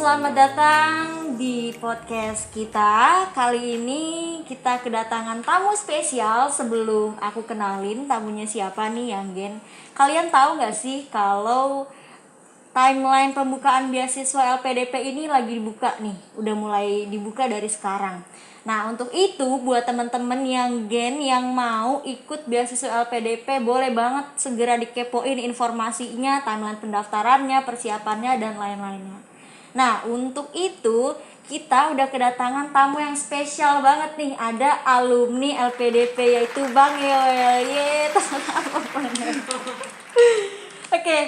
selamat datang di podcast kita. Kali ini kita kedatangan tamu spesial. Sebelum aku kenalin tamunya siapa nih yang Gen, kalian tahu gak sih kalau timeline pembukaan beasiswa LPDP ini lagi dibuka nih, udah mulai dibuka dari sekarang. Nah, untuk itu buat teman-teman yang Gen yang mau ikut beasiswa LPDP, boleh banget segera dikepoin informasinya, timeline pendaftarannya, persiapannya, dan lain-lainnya. Nah, untuk itu kita udah kedatangan tamu yang spesial banget nih. Ada alumni LPDP yaitu Bang Yoel. Oke,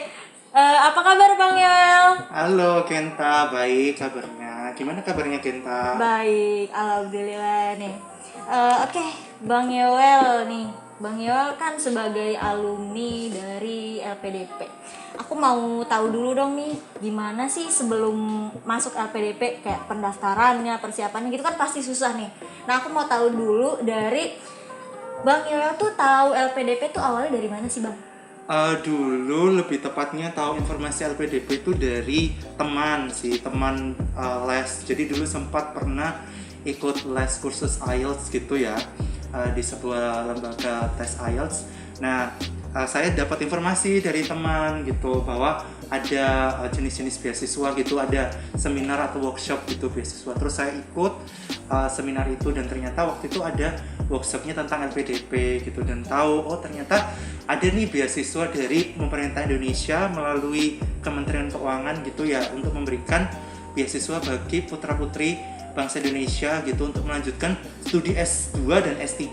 apa kabar Bang Yoel? Halo Kenta, baik kabarnya. Gimana kabarnya Kenta? Baik, alhamdulillah nih. Oke, Bang Yoel nih. Bang Yoel kan sebagai alumni dari LPDP. Aku mau tahu dulu dong nih, gimana sih sebelum masuk LPDP, kayak pendaftarannya, persiapannya gitu kan pasti susah nih. Nah, aku mau tahu dulu dari Bang Yoel tuh tahu LPDP tuh awalnya dari mana sih, Bang? Dulu lebih tepatnya tahu informasi LPDP itu dari teman les. Jadi dulu sempat pernah ikut les kursus IELTS gitu ya, di sebuah lembaga tes IELTS. Nah, saya dapat informasi dari teman gitu bahwa ada jenis-jenis beasiswa gitu, ada seminar atau workshop gitu beasiswa. Terus saya ikut seminar itu dan ternyata waktu itu ada workshopnya tentang LPDP gitu, dan tahu ternyata ada nih beasiswa dari pemerintah Indonesia melalui Kementerian Keuangan gitu ya, untuk memberikan beasiswa bagi putra-putri bangsa Indonesia gitu untuk melanjutkan studi S2 dan S3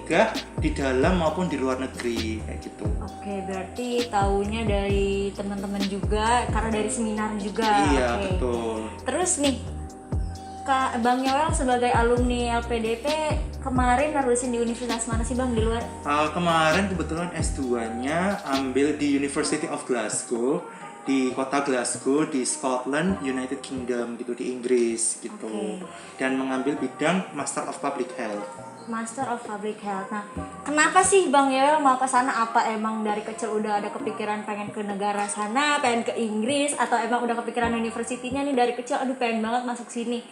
di dalam maupun di luar negeri kayak gitu. Oke, berarti taunya dari teman-teman juga karena dari seminar juga. Iya, Oke. betul. Terus nih, Kak Bang Yoel sebagai alumni LPDP kemarin nerusin di universitas mana sih Bang di luar? Kemarin kebetulan S2-nya ambil di University of Glasgow, di kota Glasgow di Scotland, United Kingdom gitu, di Inggris gitu. Oke. Dan mengambil bidang Master of Public Health. Master of Public Health. Nah, kenapa sih Bang Yoel mau ke sana? Apa emang dari kecil udah ada kepikiran pengen ke negara sana, pengen ke Inggris, atau emang udah kepikiran universitinya nih dari kecil, aduh pengen banget masuk sini?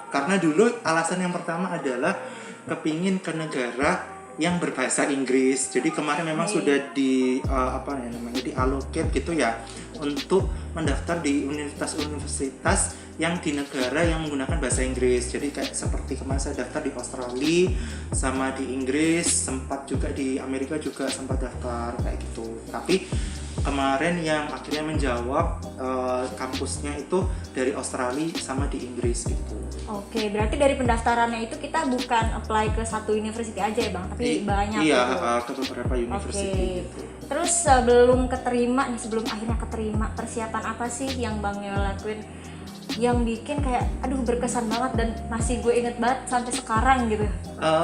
Karena dulu alasan yang pertama adalah kepingin ke negara yang berbahasa Inggris. Jadi kemarin memang sudah diallocate gitu ya untuk mendaftar di universitas-universitas yang di negara yang menggunakan bahasa Inggris. Jadi kayak seperti kemarin saya daftar di Australia sama di Inggris, sempat juga di Amerika juga sempat daftar kayak gitu. Tapi kemarin yang akhirnya menjawab kampusnya itu dari Australia sama di Inggris gitu. Oke, berarti dari pendaftarannya itu kita bukan apply ke satu university aja ya Bang, tapi banyak. Iya, gitu. ke beberapa university gitu. Terus sebelum akhirnya keterima, persiapan apa sih yang Bang Yoel lakuin yang bikin kayak aduh berkesan banget dan masih gue inget banget sampai sekarang gitu?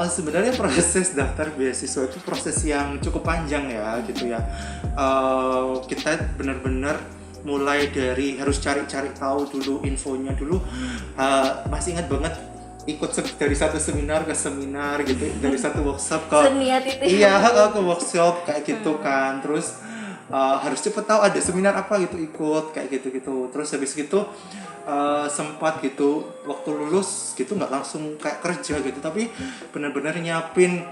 Sebenarnya proses daftar beasiswa itu proses yang cukup panjang ya gitu ya. Kita benar-benar mulai dari harus cari-cari tahu dulu infonya dulu. Masih ingat banget ikut dari satu seminar ke seminar gitu, dari satu workshop ke seniat itu. Iya, ke workshop kayak gitu kan. Terus harus cepet tahu ada seminar apa gitu, ikut kayak gitu-gitu. Terus habis gitu sempat gitu waktu lulus gitu nggak langsung kayak kerja gitu, tapi benar-benar nyiapin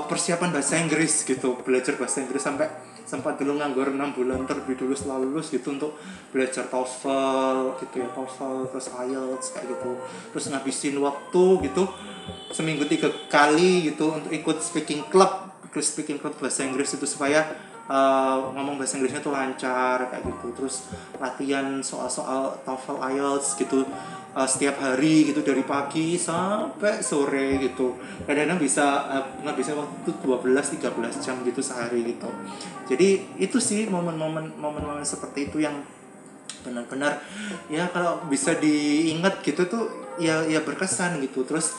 persiapan bahasa Inggris gitu, belajar bahasa Inggris sampai sempat dulu nganggur 6 bulan terlebih dulu setelah lulus gitu untuk belajar TOEFL gitu ya, TOEFL terus IELTS kayak gitu. Terus ngabisin waktu gitu seminggu 3 kali gitu untuk ikut speaking club bahasa Inggris itu supaya ngomong bahasa Inggrisnya tuh lancar kayak gitu. Terus latihan soal-soal TOEFL IELTS gitu setiap hari gitu, dari pagi sampai sore gitu. Kadang-kadang bisa ngabisin waktu 12-13 jam gitu sehari gitu. Jadi itu sih momen-momen seperti itu yang benar-benar ya kalau bisa diingat gitu tuh ya berkesan gitu. Terus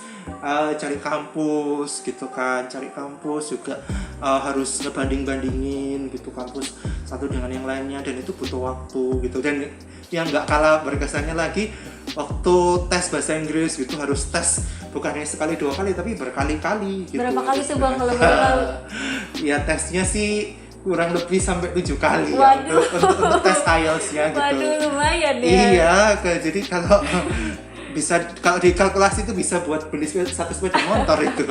cari kampus gitu kan, juga harus ngebanding-bandingin gitu kampus satu dengan yang lainnya, dan itu butuh waktu gitu. Dan yang nggak kalah berkesannya lagi waktu tes bahasa Inggris gitu, harus tes bukan hanya sekali 2 kali tapi berkali-kali gitu. Berapa kali tuh Bang kalau boleh tahu? Ya tesnya sih kurang lebih sampai 7 kali ya Waduh. untuk tes IELTS-nya gitu. Waduh, lumayan ya. Iya, jadi kalau bisa kalau dikalkulasi itu bisa buat beli satu sepeda motor itu.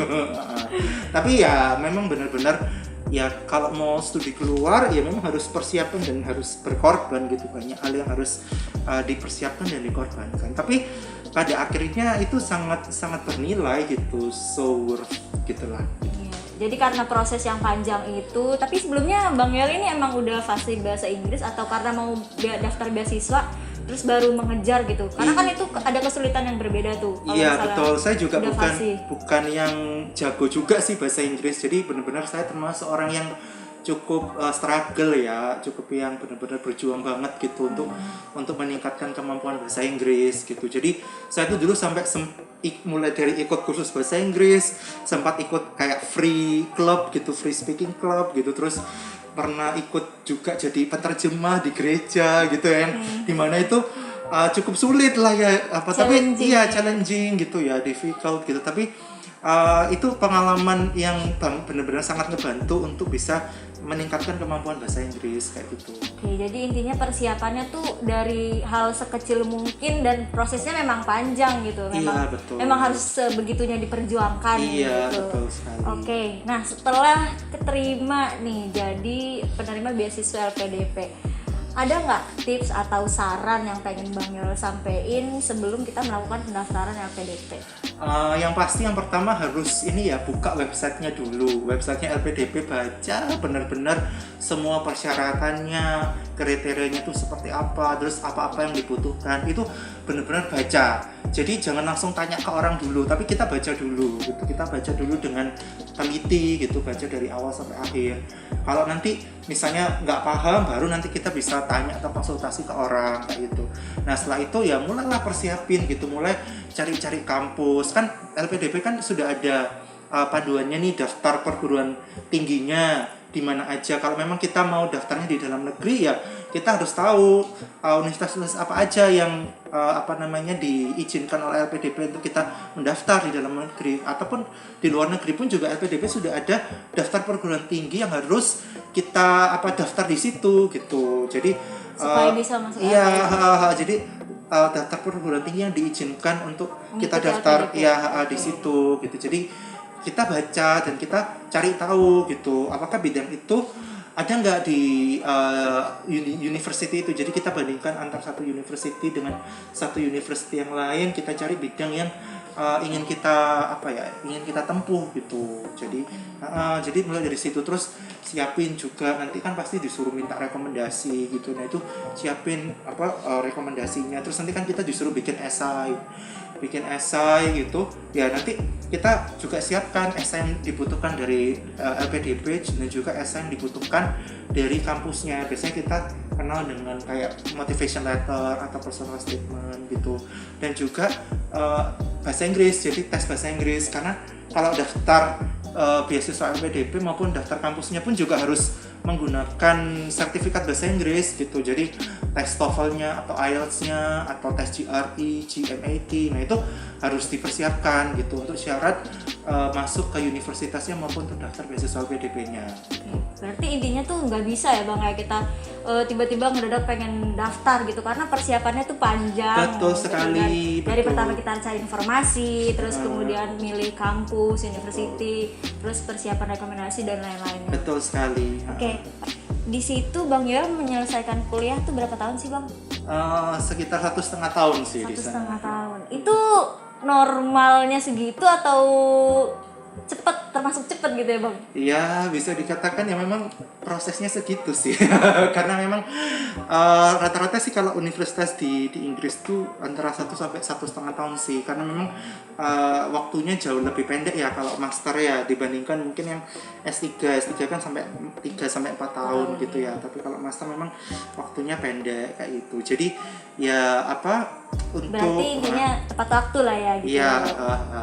Tapi ya memang benar-benar ya kalau mau studi keluar ya memang harus persiapan dan harus berkorban gitu, banyak hal yang harus dipersiapkan dan dikorbankan. Tapi pada akhirnya itu sangat bernilai gitu, so worth gitulah. Iya. Jadi karena proses yang panjang itu, tapi sebelumnya Bang Yel ini emang udah fasih bahasa Inggris atau karena mau daftar beasiswa terus baru mengejar gitu? Karena kan itu ada kesulitan yang berbeda tuh. Iya betul, saya juga fasih. bukan yang jago juga sih bahasa Inggris. Jadi benar-benar saya termasuk orang yang cukup struggle ya, cukup yang benar-benar berjuang banget gitu untuk meningkatkan kemampuan bahasa Inggris gitu. Jadi saya tuh dulu sampai mulai dari ikut kursus bahasa Inggris, sempat ikut kayak free club gitu, free speaking club gitu, terus pernah ikut juga jadi penerjemah di gereja gitu ya, dimana itu cukup sulit lah ya, tapi iya challenging gitu ya, difficult gitu, tapi itu pengalaman yang benar-benar sangat ngebantu untuk bisa meningkatkan kemampuan bahasa Inggris kayak gitu. Oke, jadi intinya persiapannya tuh dari hal sekecil mungkin dan prosesnya memang panjang gitu. Memang, iya, betul. Memang harus sebegitunya diperjuangkan iya, gitu. Betul sekali. Oke, nah setelah keterima nih jadi penerima beasiswa LPDP, ada nggak tips atau saran yang pengen Bang Yel sampein sebelum kita melakukan pendaftaran LPDP? Yang pasti yang pertama harus ini ya, buka websitenya dulu, websitenya LPDP, baca benar-benar semua persyaratannya, kriterianya itu seperti apa, terus apa-apa yang dibutuhkan, itu benar-benar baca. Jadi jangan langsung tanya ke orang dulu, tapi kita baca dulu gitu, kita baca dulu dengan teliti gitu, baca dari awal sampai akhir. Kalau nanti misalnya nggak paham, baru nanti kita bisa tanya atau konsultasi ke orang kayak gitu. Nah setelah itu ya mulailah persiapin gitu, mulai cari-cari kampus. Kan LPDP kan sudah ada panduannya nih, daftar perguruan tingginya di mana aja. Kalau memang kita mau daftarnya di dalam negeri ya kita harus tahu universitas apa aja yang diizinkan oleh LPDP untuk kita mendaftar di dalam negeri, ataupun di luar negeri pun juga LPDP sudah ada daftar perguruan tinggi yang harus kita daftar di situ gitu. Jadi supaya bisa masuk. Iya, jadi daftar perguruan tinggi yang diizinkan untuk kita daftar ya di situ gitu. Jadi kita baca dan kita cari tahu gitu, apakah bidang itu ada nggak di university itu. Jadi kita bandingkan antar satu university dengan satu university yang lain, kita cari bidang yang ingin kita tempuh gitu. Jadi mulai dari situ, terus siapin juga, nanti kan pasti disuruh minta rekomendasi gitu. Nah itu siapin rekomendasinya, terus nanti kan kita disuruh bikin esai gitu ya. Nanti kita juga siapkan esai yang dibutuhkan dari LPDP dan juga esai yang dibutuhkan dari kampusnya. Biasanya kita kenal dengan kayak motivation letter atau personal statement gitu, dan juga bahasa Inggris, jadi tes bahasa Inggris. Karena kalau daftar beasiswa LPDP maupun daftar kampusnya pun juga harus menggunakan sertifikat bahasa Inggris gitu. Jadi tes TOEFL-nya atau IELTS-nya atau tes GRE, GMAT, nah itu harus dipersiapkan gitu untuk syarat masuk ke universitasnya maupun untuk daftar beasiswa LPDP-nya. Berarti intinya tuh nggak bisa ya Bang, kayak kita tiba-tiba ngedadak pengen daftar gitu, karena persiapannya tuh panjang. Betul sekali. Dari pertama kita cari informasi, terus kemudian milih kampus, university, terus persiapan rekomendasi dan lain-lainnya. Betul sekali. Oke. Di situ Bang Yel menyelesaikan kuliah tuh berapa tahun sih Bang? Sekitar 1,5 tahun sih. 1,5 tahun. Itu normalnya segitu atau termasuk cepet gitu ya Bang? Iya, bisa dikatakan ya memang prosesnya segitu sih. Karena memang rata-rata sih kalau universitas di Inggris tuh antara 1 sampai 1,5 tahun sih. Karena memang waktunya jauh lebih pendek ya kalau master ya, dibandingkan mungkin yang S3 kan sampai 3 sampai 4 tahun gitu ya. Tapi kalau master memang waktunya pendek kayak gitu. Jadi ya untuk berarti intinya tepat waktu lah ya gitu. Iya,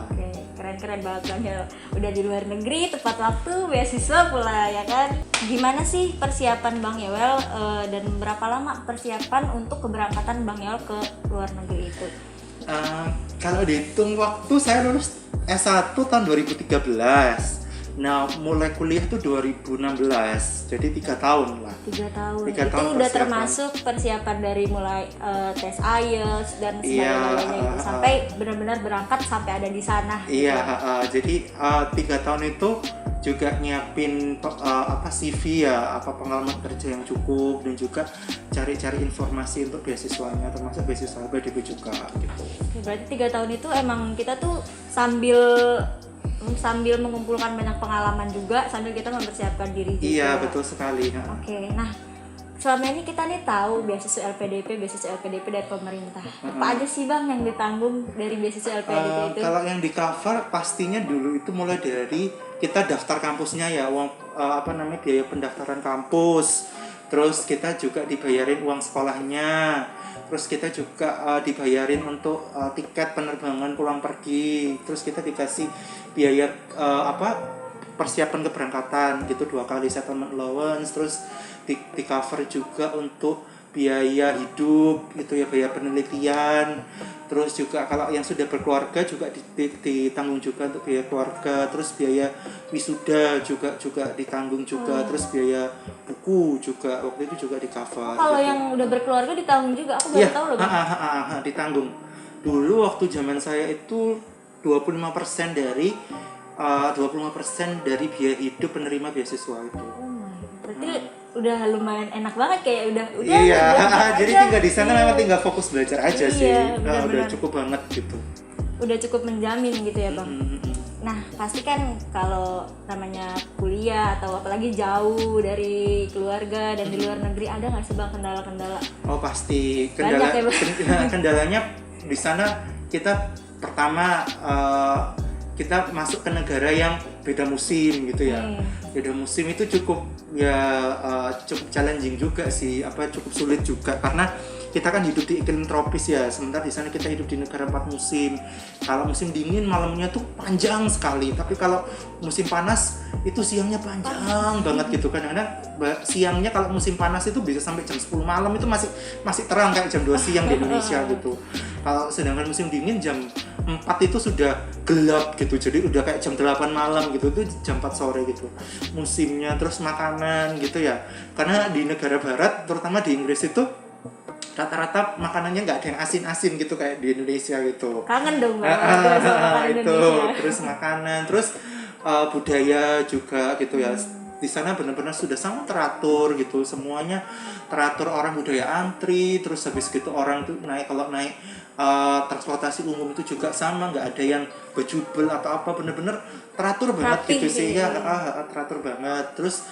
Oke, keren banget Bang Yel. Udah di luar negeri, tepat waktu, beasiswa pula ya kan. Gimana sih persiapan Bang Yel dan berapa lama persiapan untuk keberangkatan Bang Yel ke luar negeri itu? Kalau dihitung waktu, saya lulus S1 tahun 2013. Nah, mulai kuliah tuh 2016, jadi 3 tahun lah. 3 tahun. 3 Itu tahun udah persiapan. termasuk persiapan dari mulai tes IELTS dan Iya, segala-galanya itu sampai benar-benar berangkat sampai ada di sana. Iya, jadi 3 tahun itu juga nyiapin CV ya, apa pengalaman kerja yang cukup, dan juga cari-cari informasi untuk beasiswanya, termasuk beasiswa LPDP juga gitu. Oke, berarti 3 tahun itu emang kita tuh sambil mengumpulkan banyak pengalaman juga sambil kita mempersiapkan diri juga. Iya, betul sekali. Oke, nah selama ini kita nih tahu beasiswa LPDP dari pemerintah. Apa aja sih Bang yang ditanggung dari beasiswa LPDP itu? Kalau yang di cover pastinya dulu itu mulai dari kita daftar kampusnya ya, uang biaya pendaftaran kampus. Terus kita juga dibayarin uang sekolahnya. Terus kita juga dibayarin untuk tiket penerbangan pulang pergi. Terus kita dikasih biaya persiapan keberangkatan gitu 2 kali settlement allowance. Terus di cover juga untuk biaya hidup gitu ya, biaya penelitian. Terus juga kalau yang sudah berkeluarga juga ditanggung juga untuk biaya keluarga. Terus biaya wisuda juga ditanggung juga. Terus biaya buku juga waktu itu juga di cover. Kalau gitu. yang udah berkeluarga ditanggung juga, aku baru tahu loh Bang. Ditanggung. Dulu waktu zaman saya itu 25% dari 25% dari biaya hidup penerima beasiswa itu. Berarti udah lumayan enak banget, kayak udah Iya, jadi aja. tinggal di sana memang tinggal fokus belajar aja sih. benar-benar. Udah cukup banget gitu. Udah cukup menjamin gitu ya Bang. Nah pasti kan kalau namanya kuliah atau apalagi jauh dari keluarga dan di luar negeri, ada nggak sih Bang kendala-kendala? Oh pasti. Banyak ya, Bang? Kendalanya di sana kita pertama kita masuk ke negara yang beda musim gitu ya. Beda musim itu cukup challenging juga sih, cukup sulit juga karena kita kan hidup di iklim tropis ya, sementara di sana kita hidup di negara 4 musim. Kalau musim dingin malamnya tuh panjang sekali, tapi kalau musim panas itu siangnya panjang banget gitu kan. Karena siangnya kalau musim panas itu bisa sampai jam 10 malam itu masih terang kayak jam 2 siang di Indonesia gitu. Kalau sedangkan musim dingin jam 4 itu sudah gelap gitu, jadi udah kayak jam 8 malam gitu, itu jam 4 sore gitu musimnya. Terus makanan gitu ya, karena di negara barat terutama di Inggris itu rata-rata makanannya nggak ada yang asin-asin gitu kayak di Indonesia gitu. Kangen dong Bang, sama Itu Indonesia. terus makanan, terus budaya juga gitu ya. Di sana benar-benar sudah sangat teratur gitu, semuanya teratur. Orang budaya antri, terus habis gitu orang tuh kalau naik transportasi umum itu juga sama, nggak ada yang bejubel atau apa, benar-benar teratur banget Rapih gitu sih ya. teratur banget. Terus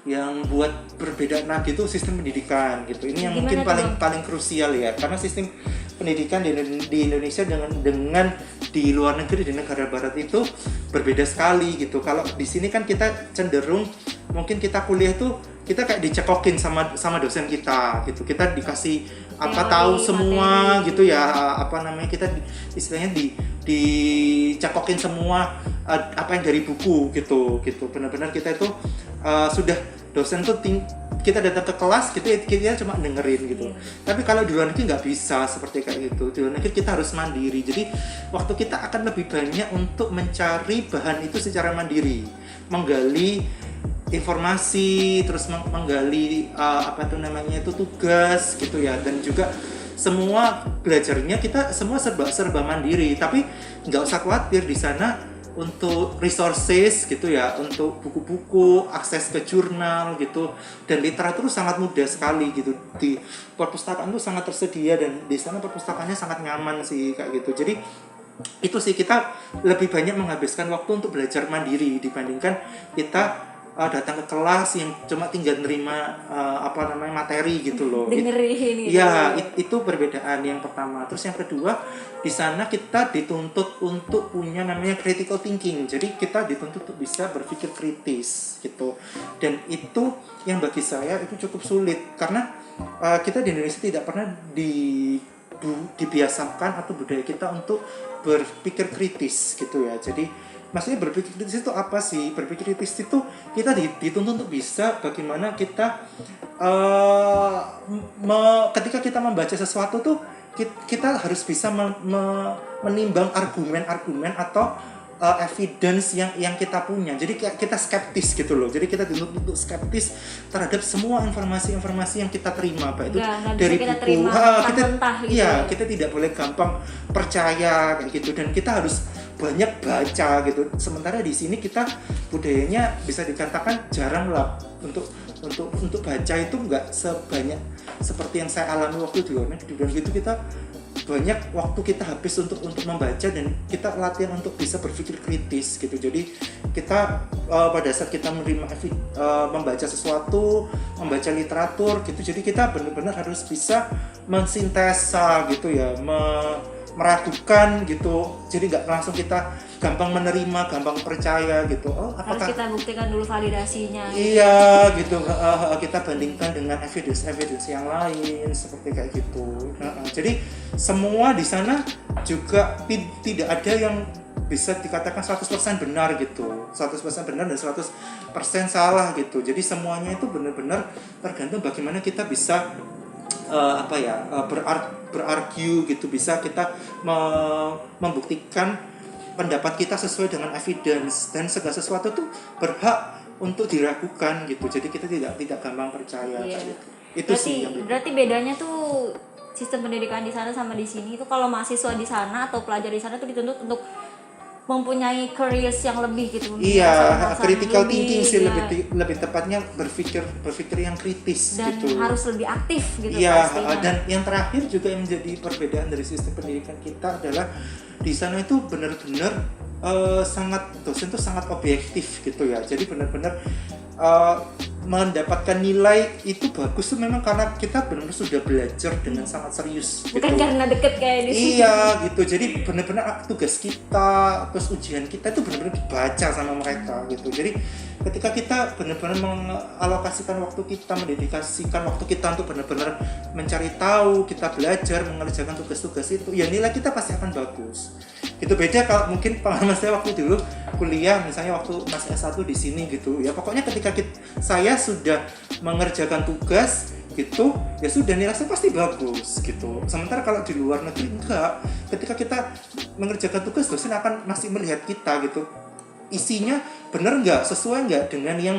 yang buat berbeda lagi itu sistem pendidikan gitu. Ini yang Gimana mungkin tuh, paling krusial ya, karena sistem pendidikan di Indonesia dengan di luar negeri, di negara barat itu berbeda sekali gitu. Kalau di sini kan kita cenderung mungkin kita kuliah tuh kita kayak dicekokin sama dosen kita gitu. Kita dikasih tahu semua materi. gitu ya, kita istilahnya dicekokin semua apa yang dari buku gitu. Benar-benar kita itu sudah dosen tuh kita datang ke kelas gitu, kita cuma dengerin gitu. Tapi kalau di luar negeri nggak bisa seperti kayak gitu. Di luar negeri kita harus mandiri. Jadi waktu kita akan lebih banyak untuk mencari bahan itu secara mandiri, menggali informasi, terus menggali tugas gitu ya. Dan juga semua belajarnya kita semua serba mandiri. Tapi nggak usah khawatir, di sana untuk resources gitu ya, untuk buku-buku, akses ke jurnal gitu, dan literatur sangat mudah sekali gitu. Di perpustakaan tuh sangat tersedia, dan di sana perpustakaannya sangat nyaman sih kayak gitu. Jadi itu sih, kita lebih banyak menghabiskan waktu untuk belajar mandiri dibandingkan kita datang ke kelas yang cuma tinggal nerima materi gitu loh. Dengerin gitu. Iya, itu perbedaan yang pertama. Terus yang kedua, di sana kita dituntut untuk punya namanya critical thinking. Jadi kita dituntut untuk bisa berpikir kritis gitu. Dan itu yang bagi saya itu cukup sulit, karena kita di Indonesia tidak pernah dibiasakan atau budaya kita untuk berpikir kritis gitu ya. Jadi maksudnya berpikir kritis itu apa sih? Berpikir kritis itu kita dituntut untuk bisa bagaimana kita ketika kita membaca sesuatu tuh kita harus bisa menimbang argumen-argumen atau evidence yang kita punya. Jadi kita skeptis gitu loh. Jadi kita dituntut untuk skeptis terhadap semua informasi-informasi yang kita terima, baik itu dari kita buku. terima mentah-mentah gitu. Iya, kita tidak boleh gampang percaya kayak gitu, dan kita harus banyak baca gitu. Sementara di sini kita budayanya bisa dikatakan jarang lah untuk baca itu nggak sebanyak seperti yang saya alami waktu di luar negeri. Dan gitu kita banyak waktu kita habis untuk membaca, dan kita latihan untuk bisa berpikir kritis gitu. Jadi kita pada saat kita membaca sesuatu, membaca literatur gitu, jadi kita benar-benar harus bisa mensintesa gitu ya, meragukan gitu. Jadi nggak langsung kita gampang menerima, gampang percaya gitu. Harus kita buktikan dulu validasinya. Iya gitu. Kita bandingkan dengan evidence yang lain seperti kayak gitu. Jadi semua di sana juga tidak ada yang bisa dikatakan 100% benar gitu. 100% benar dan 100% salah gitu. Jadi semuanya itu benar-benar tergantung bagaimana kita bisa berargue gitu, bisa kita membuktikan pendapat kita sesuai dengan evidence, dan segala sesuatu tuh berhak untuk diragukan gitu. Jadi kita tidak gampang percaya. Iya. Gitu. Itu berarti bedanya tuh sistem pendidikan di sana sama di sini itu, kalau mahasiswa di sana atau pelajar di sana tuh dituntut untuk mempunyai careers yang lebih gitu. Iya, critical thinking sih, ya. lebih tepatnya berpikir yang kritis dan gitu. harus lebih aktif gitu. Iya, dan yang terakhir juga yang menjadi perbedaan dari sistem pendidikan kita adalah di sana itu benar-benar dosen itu sangat objektif gitu ya. Jadi benar-benar mendapatkan nilai itu bagus tuh memang karena kita benar-benar sudah belajar dengan sangat serius. Bukan gitu. karena deket kayak di sini. Iya gitu. Jadi benar-benar tugas kita, terus ujian kita itu benar-benar dibaca sama mereka gitu. Jadi ketika kita benar-benar mengalokasikan waktu kita, mendedikasikan waktu kita untuk benar-benar mencari tahu, kita belajar, mengerjakan tugas-tugas itu, ya nilai kita pasti akan bagus. Itu beda kalau mungkin pengalaman saya waktu dulu kuliah, misalnya waktu masih S1 di sini gitu. Ya pokoknya ketika saya sudah mengerjakan tugas gitu, ya sudah nilai saya pasti bagus gitu. Sementara kalau di luar negeri enggak. Ketika kita mengerjakan tugas, dosen akan masih melihat kita gitu. Isinya benar nggak, sesuai nggak dengan yang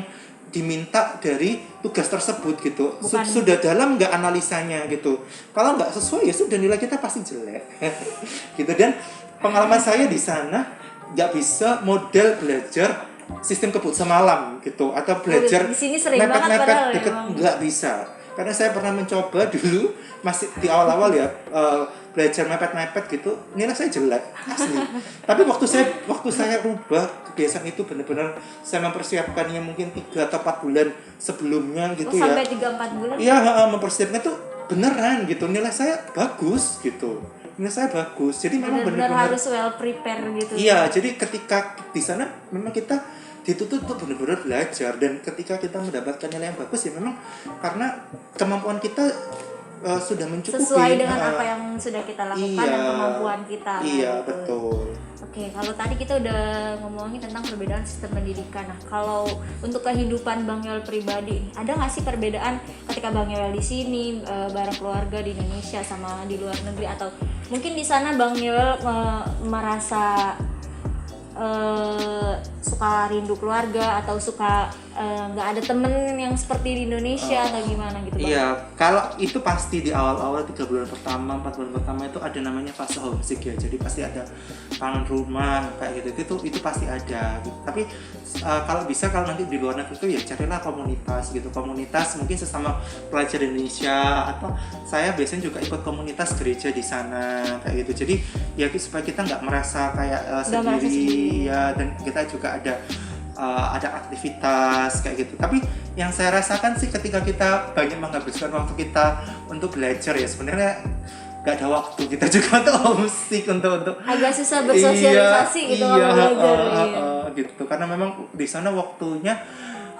diminta dari tugas tersebut gitu. Sudah dalam nggak analisanya gitu. Kalau nggak sesuai ya sudah nilai kita pasti jelek gitu. Dan pengalaman saya di sana nggak bisa model belajar sistem kebut semalam gitu, atau belajar mepet-mepet deket, nggak bisa. Karena saya pernah mencoba dulu masih di awal-awal ya, belajar mepet-mepet gitu, nilai saya jelek asli. Tapi waktu saya rubah kebiasaan itu, benar-benar saya mempersiapkannya mungkin 3 atau 4 bulan sebelumnya gitu ya. Sampai 3-4 bulan? Iya, mempersiapkan itu beneran gitu, nilai saya bagus gitu. Nilai saya bagus. Jadi memang benar-benar harus well prepare gitu. Iya, jadi ketika di sana memang kita dituntut untuk benar-benar belajar, dan ketika kita mendapatkan nilai yang bagus ya memang karena kemampuan kita sudah mencukupi, sesuai dengan apa yang sudah kita lakukan dan kemampuan kita. Iya, gitu. betul. Oke, kalau tadi kita udah ngomongin tentang perbedaan sistem pendidikan. Nah, kalau untuk kehidupan Bang Yoel pribadi, ada nggak sih perbedaan ketika Bang Yoel di sini bareng keluarga di Indonesia sama di luar negeri, atau mungkin di sana Bang Yoel merasa suka rindu keluarga, atau suka nggak ada temen yang seperti di Indonesia, atau gimana gitu Bang? Iya, kalau itu pasti di awal-awal 3 bulan pertama, 4 bulan pertama itu ada namanya fase homesick ya. Jadi pasti ada kangen rumah kayak gitu. Itu pasti ada gitu. Tapi kalau nanti di luar negeri itu ya carilah komunitas gitu. Komunitas mungkin sesama pelajar Indonesia, atau saya biasanya juga ikut komunitas gereja di sana kayak gitu. Jadi ya supaya kita nggak merasa kayak sendiri ya, dan kita juga ada aktivitas kayak gitu. Tapi yang saya rasakan sih ketika kita banyak menghabiskan waktu kita untuk belajar ya, sebenarnya nggak ada waktu kita juga untuk homesick, untuk agak susah bersosialisasi gitu kalau belajar gitu. Karena memang di sana waktunya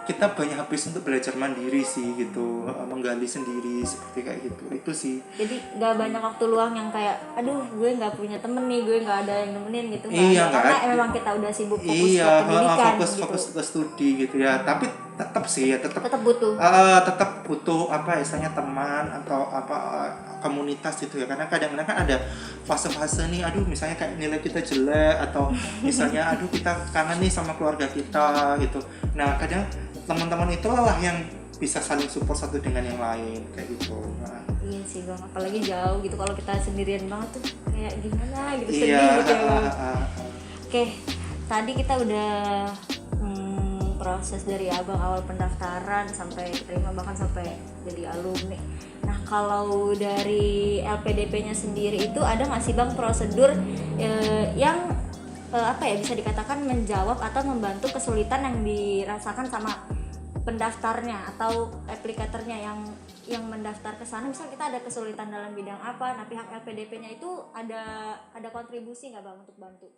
kita banyak habis untuk belajar mandiri sih gitu, menggali sendiri seperti kayak gitu. Itu sih. Jadi nggak banyak waktu luang yang kayak, aduh gue nggak punya temen nih, gue nggak ada yang nemenin gitu. Iya, karena memang kita udah sibuk fokus ke pendidikan, fokus ke studi gitu ya. Tapi tetap sih ya, tetap butuh. Tetap butuh istilahnya teman atau komunitas gitu ya, karena kadang-kadang kan ada fase-fase nih, aduh misalnya kayak nilai kita jelek atau misalnya aduh kita kangen nih sama keluarga kita gitu. Nah kadang teman-teman itulah yang bisa saling support satu dengan yang lain kayak gitu. Nah, Iya sih bang, apalagi jauh gitu, kalau kita sendirian banget tuh kayak gimana gitu, iya, sedih gitu ya bang. Oke, tadi kita udah proses dari abang awal pendaftaran sampai terima, bahkan sampai jadi alumni. Nah kalau dari LPDP-nya sendiri itu ada nggak sih bang prosedur yang apa ya, bisa dikatakan menjawab atau membantu kesulitan yang dirasakan sama pendaftarnya atau aplikatornya yang mendaftar ke sana? Misal kita ada kesulitan dalam bidang apa, nah pihak LPDP-nya itu ada kontribusi nggak bang untuk bantu?